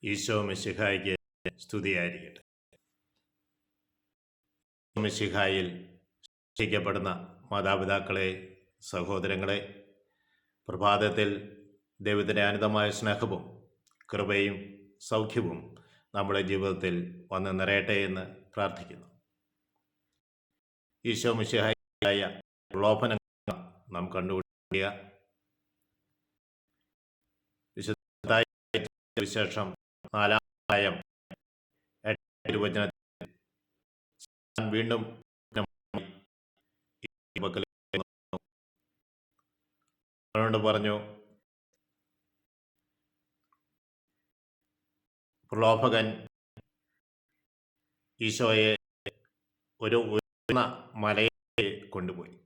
ഈശോ മിശിഹായ്ക്ക് സ്തുതിയായിരിക്കട്ടെ. മിശിഹായിൽ രക്ഷിക്കപ്പെടുന്ന മാതാപിതാക്കളെ, സഹോദരങ്ങളെ, പ്രഭാതത്തിൽ ദൈവത്തിൻ്റെ അനന്തമായ സ്നേഹവും കൃപയും സൗഖ്യവും നമ്മുടെ ജീവിതത്തിൽ വന്ന് നിറയട്ടെ എന്ന് പ്രാർത്ഥിക്കുന്നു. ഈശോ മിശിഹായ പ്രലോഭനങ്ങൾ നാം കണ്ടുപിടിക്കുക. വിശുദ്ധ വിശേഷം 4-ാം അധ്യായം 8-ാം തിരുവചനത്തിൽ വീണ്ടും അവനോട് പറഞ്ഞു, പ്രലോഭകൻ ഈശോയെ ഒരു ഉയർന്ന മലയിലേക്ക് കൊണ്ടുപോയി.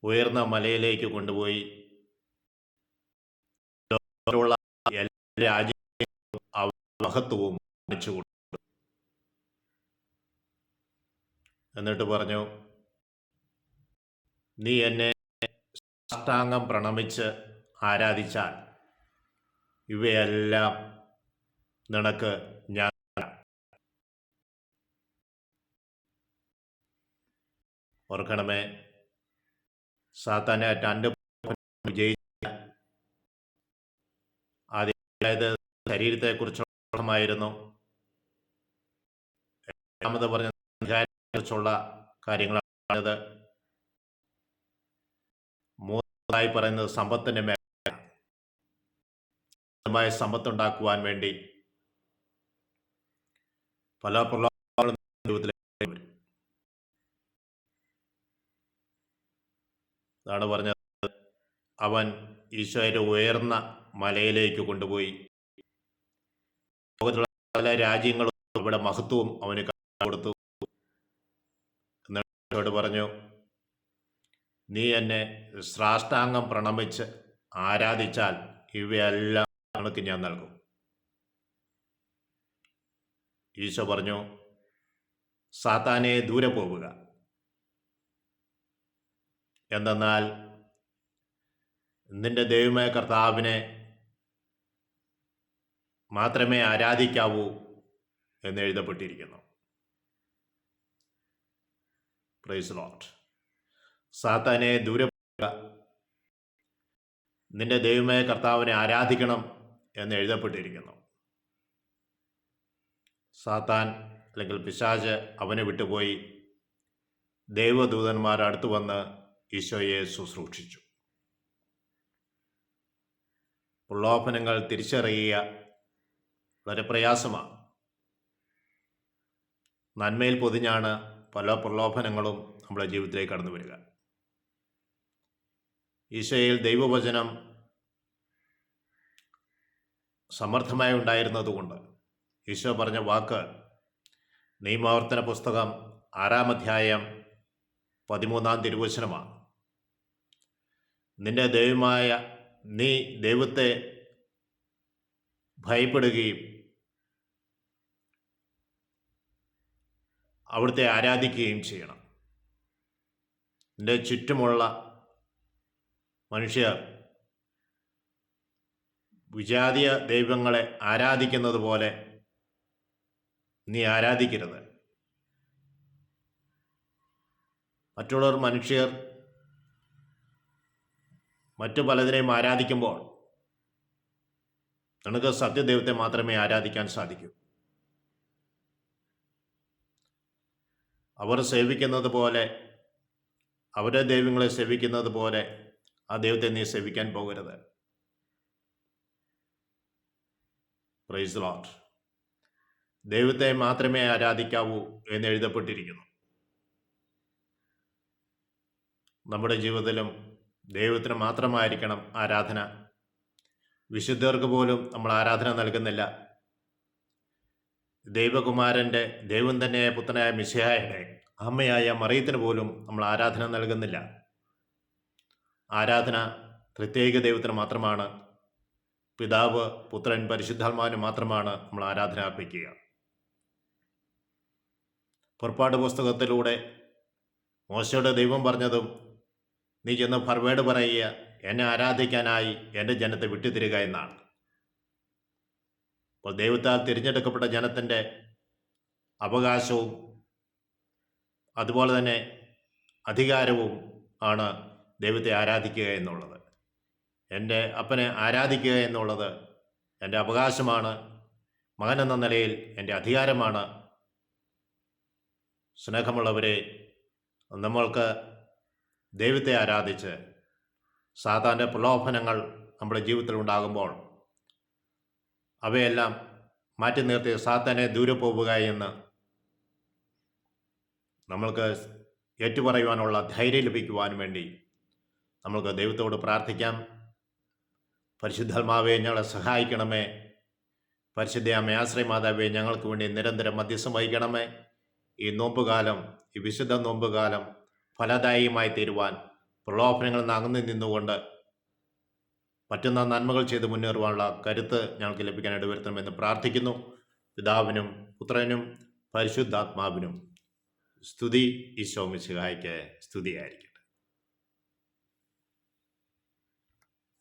ഉയർന്ന മലയിലേക്ക് കൊണ്ടുപോയി ലോകത്തിലുള്ള എല്ലാ രാജ്യങ്ങളും മഹത്വവും കാണിച്ചു കൊടുത്തു. എന്നിട്ട് പറഞ്ഞു, നീ എന്നെ സാഷ്ടാംഗം പ്രണമിച്ച് ആരാധിച്ചാൽ ഇവയെല്ലാം നിനക്ക് ഞാൻ. ഓർക്കണമേ, സാത്താനെ രണ്ട് വിജയിച്ച ആദ്യമായത് ശരീരത്തെക്കുറിച്ചുള്ളതായിരുന്നു. രണ്ടാമത് പറഞ്ഞ അധികാരത്തെക്കുറിച്ചുള്ള കാര്യങ്ങളാണത്. മൂന്നായി പറയുന്നത് സമ്പത്തിൻ്റെ മേഖല. സമ്പത്തുണ്ടാക്കുവാൻ വേണ്ടി പല പ്രലോഭനങ്ങളും ജീവിതത്തിലേക്ക് വരും. അതാണ് പറഞ്ഞത്, അവൻ ഈശോയുടെ ഉയർന്ന മലയിലേക്ക് കൊണ്ടുപോയി. ലോകത്തിലുള്ള പല രാജ്യങ്ങളും ഇവിടെ മഹത്വവും അവന് കൊടുത്തു. എന്നിട്ട് പറഞ്ഞു, നീ എന്നെ സാഷ്ടാംഗം പ്രണമിച്ച് ആരാധിച്ചാൽ ഇവയെല്ലാം നിനക്ക് ഞാൻ നൽകും. ഈശോ പറഞ്ഞു, സാത്താനെ ദൂരെ പോവുക. എന്തെന്നാൽ നിന്റെ ദൈവമായ കർത്താവിനെ മാത്രമേ ആരാധിക്കാവൂ എന്ന് എഴുതപ്പെട്ടിരിക്കുന്നു. Praise the Lord. സാത്താനെ ദൂരെ പോവുക, നിന്റെ ദൈവമായ കർത്താവിനെ ആരാധിക്കണം എന്ന് എഴുതപ്പെട്ടിരിക്കുന്നു. സാത്താൻ അല്ലെങ്കിൽ പിശാച് അവനെ വിട്ടുപോയി ദൈവദൂതന്മാർ അടുത്തു വന്ന് ഈശോയെ ശുശ്രൂഷിച്ചു. പ്രലോഭനങ്ങൾ തിരിച്ചറിയുക വളരെ പ്രയാസമാണ്. നന്മയിൽ പൊതിഞ്ഞാണ് പല പ്രലോഭനങ്ങളും നമ്മുടെ ജീവിതത്തിലേക്ക് കടന്നു വരിക. ഈശോയിൽ ദൈവവചനം സമർത്ഥമായി ഉണ്ടായിരുന്നതുകൊണ്ട് ഈശോ പറഞ്ഞ വാക്ക് നിയമാവർത്തന പുസ്തകം 6-ാം അധ്യായം 13-ാം തിരുവചനമാണ്. നിന്റെ ദൈവമായ നീ ദൈവത്തെ ഭയപ്പെടുകയും അവിടുത്തെ ആരാധിക്കുകയും ചെയ്യണം. നിന്റെ ചുറ്റുമുള്ള മനുഷ്യർ വിജാതീയ ദൈവങ്ങളെ ആരാധിക്കുന്നത് പോലെ നീ ആരാധിക്കരുത്. മറ്റുള്ളവർ മനുഷ്യർ മറ്റു പലതിനെയും ആരാധിക്കുമ്പോൾ നിനക്ക് സത്യദൈവത്തെ മാത്രമേ ആരാധിക്കാൻ സാധിക്കൂ. അവർ സേവിക്കുന്നത് പോലെ, അവരുടെ ദൈവങ്ങളെ സേവിക്കുന്നത് പോലെ ആ ദൈവത്തെ നീ സേവിക്കാൻ പോകരുത്. Praise the Lord. ദൈവത്തെ മാത്രമേ ആരാധിക്കാവൂ എന്ന് എഴുതപ്പെട്ടിരിക്കുന്നു. നമ്മുടെ ജീവിതത്തിലും ദൈവത്തിന് മാത്രമായിരിക്കണം ആരാധന. വിശുദ്ധർക്ക് പോലും നമ്മൾ ആരാധന നൽകുന്നില്ല. ദൈവകുമാരൻ്റെ, ദൈവം തന്നെയായ പുത്രനായ മിശിഹായുടെ അമ്മയായ മറിയത്തിന് പോലും നമ്മൾ ആരാധന നൽകുന്നില്ല. ആരാധന പ്രത്യേക ദൈവത്തിന് മാത്രമാണ്. പിതാവ്, പുത്രൻ, പരിശുദ്ധാത്മാവിന് മാത്രമാണ് നമ്മൾ ആരാധന അർപ്പിക്കുക. പുറപ്പാട് പുസ്തകത്തിലൂടെ മോശയുടെ ദൈവം പറഞ്ഞതും, നീ ചെന്ന് ഫർവോയോട് പറയുക, എന്നെ ആരാധിക്കാനായി എൻ്റെ ജനത്തെ വിട്ടുതരിക എന്നാണ്. അപ്പോൾ ദൈവത്താൽ തിരഞ്ഞെടുക്കപ്പെട്ട ജനത്തിൻ്റെ അവകാശവും അതുപോലെ തന്നെ അധികാരവും ആണ് ദൈവത്തെ ആരാധിക്കുക എന്നുള്ളത്. എൻ്റെ അപ്പനെ ആരാധിക്കുക എന്നുള്ളത് എൻ്റെ അവകാശമാണ്, മകനെന്ന നിലയിൽ എൻ്റെ അധികാരമാണ്. സ്നേഹമുള്ളവരെ, നമ്മൾക്ക് ദൈവത്തെ ആരാധിച്ച് സാത്താൻ്റെ പ്രലോഭനങ്ങൾ നമ്മുടെ ജീവിതത്തിൽ ഉണ്ടാകുമ്പോൾ അവയെല്ലാം മാറ്റി നിർത്തി സാത്താനെ ദൂരെ പോവുക എന്ന് നമ്മൾക്ക് ഏറ്റുപറയുവാനുള്ള ധൈര്യം ലഭിക്കുവാൻ വേണ്ടി നമ്മൾക്ക് ദൈവത്തോട് പ്രാർത്ഥിക്കാം. പരിശുദ്ധാത്മാവേ, ഞങ്ങളെ സഹായിക്കണമേ. പരിശുദ്ധ അമ്മേ, ആശ്രയമാതാവേ, ഞങ്ങൾക്ക് വേണ്ടി നിരന്തരം മധ്യസ്ഥം വഹിക്കണമേ. ഈ നോമ്പുകാലം, ഈ വിശുദ്ധ നോമ്പുകാലം ഫലദായകമായി തീരുവാൻ പ്രലോഭനങ്ങളിൽ നിന്ന് അകന്നു നിന്നുകൊണ്ട് പറ്റുന്ന നന്മകൾ ചെയ്ത് മുന്നേറുവാനുള്ള കരുത്ത് ഞങ്ങൾക്ക് ലഭിക്കാൻ ഇടവരുത്തണമെന്ന് പ്രാർത്ഥിക്കുന്നു. പിതാവിനും പുത്രനും പരിശുദ്ധാത്മാവിനും സ്തുതി. ഈശോ മിശിഹായ്ക്ക് സ്തുതിയായിരിക്കും.